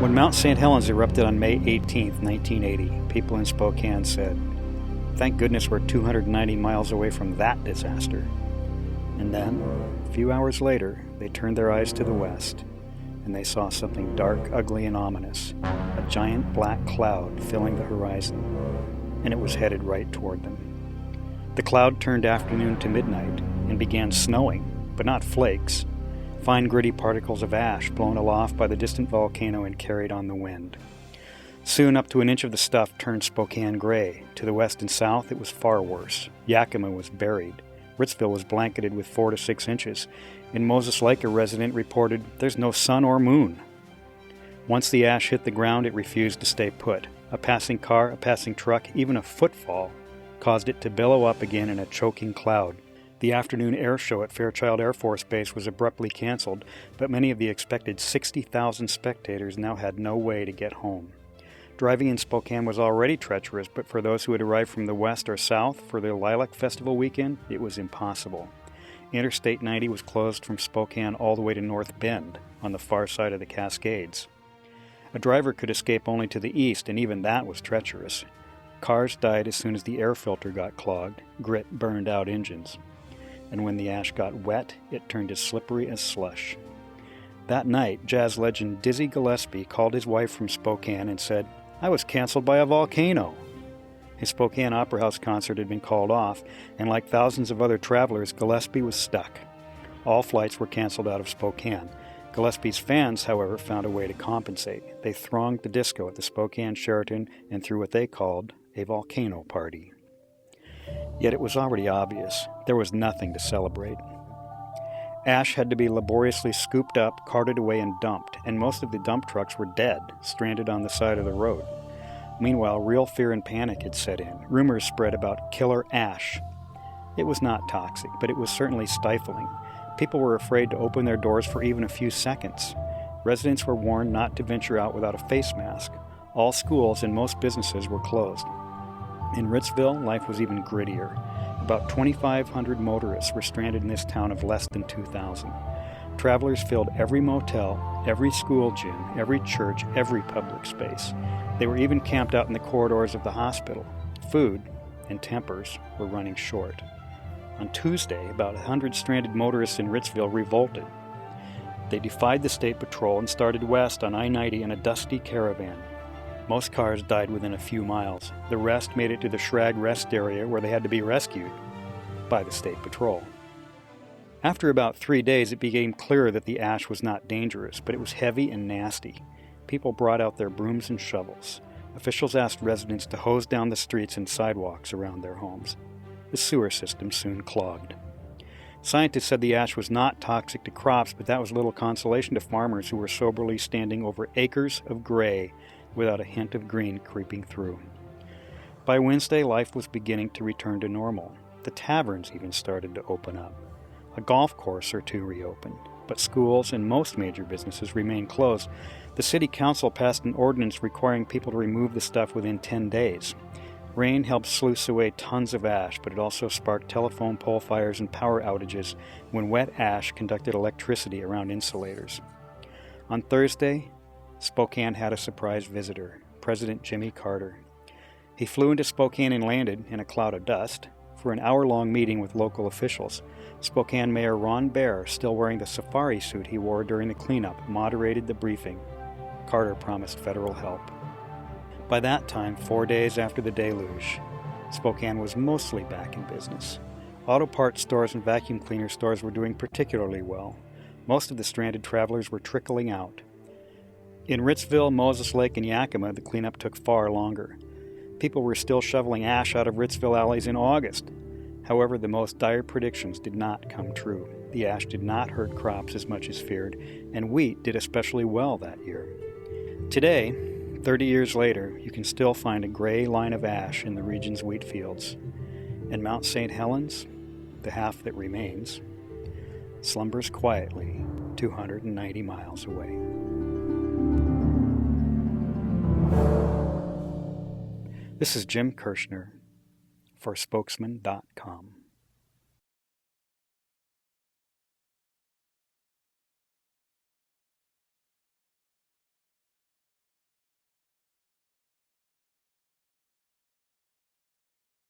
When Mount St. Helens erupted on May 18, 1980, people in Spokane said, "Thank goodness we're 290 miles away from that disaster." And then, a few hours later, they turned their eyes to the west, and they saw something dark, ugly, and ominous, a giant black cloud filling the horizon, and it was headed right toward them. The cloud turned afternoon to midnight and began snowing, but not flakes, fine gritty particles of ash blown aloft by the distant volcano and carried on the wind. Soon up to an inch of the stuff turned Spokane gray. To the west and south it was far worse. Yakima was buried. Ritzville was blanketed with 4 to 6 inches. In Moses Lake, a resident reported, "There's no sun or moon." Once the ash hit the ground, it refused to stay put. A passing car, a passing truck, even a footfall caused it to billow up again in a choking cloud. The afternoon air show at Fairchild Air Force Base was abruptly canceled, but many of the expected 60,000 spectators now had no way to get home. Driving in Spokane was already treacherous, but for those who had arrived from the west or south for the Lilac Festival weekend, it was impossible. Interstate 90 was closed from Spokane all the way to North Bend, on the far side of the Cascades. A driver could escape only to the east, and even that was treacherous. Cars died as soon as the air filter got clogged. Grit burned out engines. And when the ash got wet, it turned as slippery as slush. That night, jazz legend Dizzy Gillespie called his wife from Spokane and said, "I was canceled by a volcano." His Spokane Opera House concert had been called off, and like thousands of other travelers, Gillespie was stuck. All flights were canceled out of Spokane. Gillespie's fans, however, found a way to compensate. They thronged the disco at the Spokane Sheraton and threw what they called a volcano party. Yet it was already obvious. There was nothing to celebrate. Ash had to be laboriously scooped up, carted away, and dumped, and most of the dump trucks were dead, stranded on the side of the road. Meanwhile, real fear and panic had set in. Rumors spread about killer ash. It was not toxic, but it was certainly stifling. People were afraid to open their doors for even a few seconds. Residents were warned not to venture out without a face mask. All schools and most businesses were closed. In Ritzville, life was even grittier. About 2,500 motorists were stranded in this town of less than 2,000. Travelers filled every motel, every school gym, every church, every public space. They were even camped out in the corridors of the hospital. Food and tempers were running short. On Tuesday, about 100 stranded motorists in Ritzville revolted. They defied the state patrol and started west on I-90 in a dusty caravan. Most cars died within a few miles. The rest made it to the Shrag Rest area where they had to be rescued by the state patrol. After about 3 days, it became clear that the ash was not dangerous, but it was heavy and nasty. People brought out their brooms and shovels. Officials asked residents to hose down the streets and sidewalks around their homes. The sewer system soon clogged. Scientists said the ash was not toxic to crops, but that was little consolation to farmers who were soberly standing over acres of gray without a hint of green creeping through. By Wednesday, life was beginning to return to normal. The taverns even started to open up. A golf course or two reopened, but schools and most major businesses remained closed. The city council passed an ordinance requiring people to remove the stuff within 10 days. Rain helped sluice away tons of ash, but it also sparked telephone pole fires and power outages when wet ash conducted electricity around insulators. On Thursday, Spokane had a surprise visitor, President Jimmy Carter. He flew into Spokane and landed, in a cloud of dust, for an hour-long meeting with local officials. Spokane Mayor Ron Baer, still wearing the safari suit he wore during the cleanup, moderated the briefing. Carter promised federal help. By that time, 4 days after the deluge, Spokane was mostly back in business. Auto parts stores and vacuum cleaner stores were doing particularly well. Most of the stranded travelers were trickling out. In Ritzville, Moses Lake, and Yakima, the cleanup took far longer. People were still shoveling ash out of Ritzville alleys in August. However, the most dire predictions did not come true. The ash did not hurt crops as much as feared, and wheat did especially well that year. Today, 30 years later, you can still find a gray line of ash in the region's wheat fields. And Mount St. Helens, the half that remains, slumbers quietly 290 miles away. This is Jim Kershner for Spokesman.com.